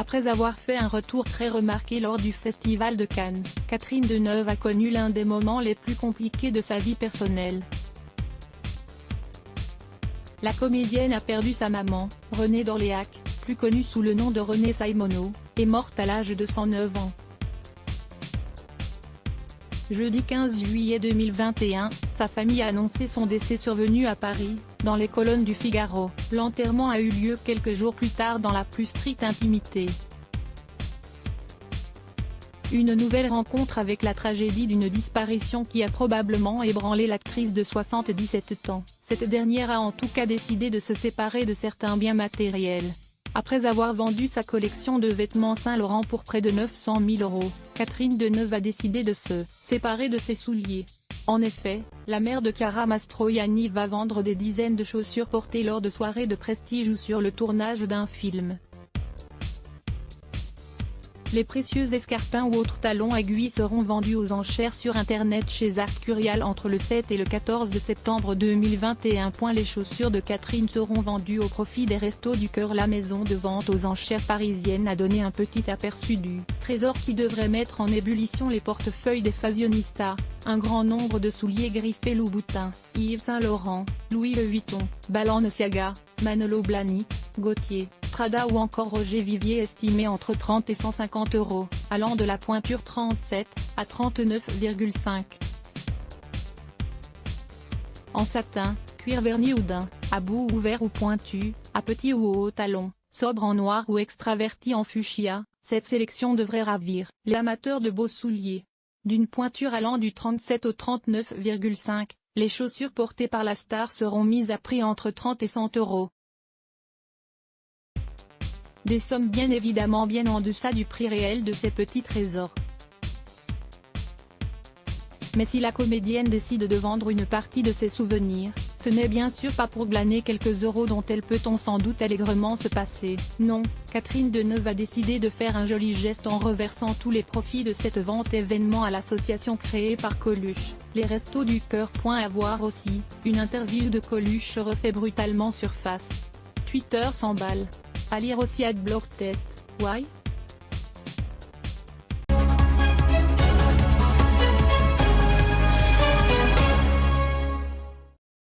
Après avoir fait un retour très remarqué lors du Festival de Cannes, Catherine Deneuve a connu l'un des moments les plus compliqués de sa vie personnelle. La comédienne a perdu sa maman, Renée d'Orléac, plus connue sous le nom de Renée Simoneau, est morte à l'âge de 109 ans. Jeudi 15 juillet 2021, sa famille a annoncé son décès survenu à Paris, dans les colonnes du Figaro. L'enterrement a eu lieu quelques jours plus tard dans la plus stricte intimité. Une nouvelle rencontre avec la tragédie d'une disparition qui a probablement ébranlé l'actrice de 77 ans. Cette dernière a en tout cas décidé de se séparer de certains biens matériels. Après avoir vendu sa collection de vêtements Saint-Laurent pour près de 900 000 €, Catherine Deneuve a décidé de se séparer de ses souliers. En effet, la mère de Chiara Mastroianni va vendre des dizaines de chaussures portées lors de soirées de prestige ou sur le tournage d'un film. Les précieux escarpins ou autres talons aiguilles seront vendus aux enchères sur internet chez Art Curial entre le 7 et le 14 septembre 2021. Les chaussures de Catherine seront vendues au profit des Restos du Cœur. La maison de vente aux enchères parisienne a donné un petit aperçu du trésor qui devrait mettre en ébullition les portefeuilles des fashionistas. Un grand nombre de souliers griffés Louboutin, Yves Saint Laurent, Louis Vuitton, Balenciaga, Manolo Blahnik, Gaultier, Prada ou encore Roger Vivier estimés entre 30 et 150 €, allant de la pointure 37 à 39,5. En satin, cuir verni ou daim, à bout ouvert ou pointu, à petit ou haut talon, sobre en noir ou extraverti en fuchsia, cette sélection devrait ravir les amateurs de beaux souliers. D'une pointure allant du 37 au 39,5, les chaussures portées par la star seront mises à prix entre 30 et 100 €. Des sommes bien évidemment bien en deçà du prix réel de ces petits trésors. Mais si la comédienne décide de vendre une partie de ses souvenirs, ce n'est bien sûr pas pour glaner quelques euros dont elle peut-on sans doute allègrement se passer. Non, Catherine Deneuve a décidé de faire un joli geste en reversant tous les profits de cette vente événement à l'association créée par Coluche, les Restos du Cœur. À voir aussi, une interview de Coluche refait brutalement surface. Twitter s'emballe. À lire aussi @blogtest. Why?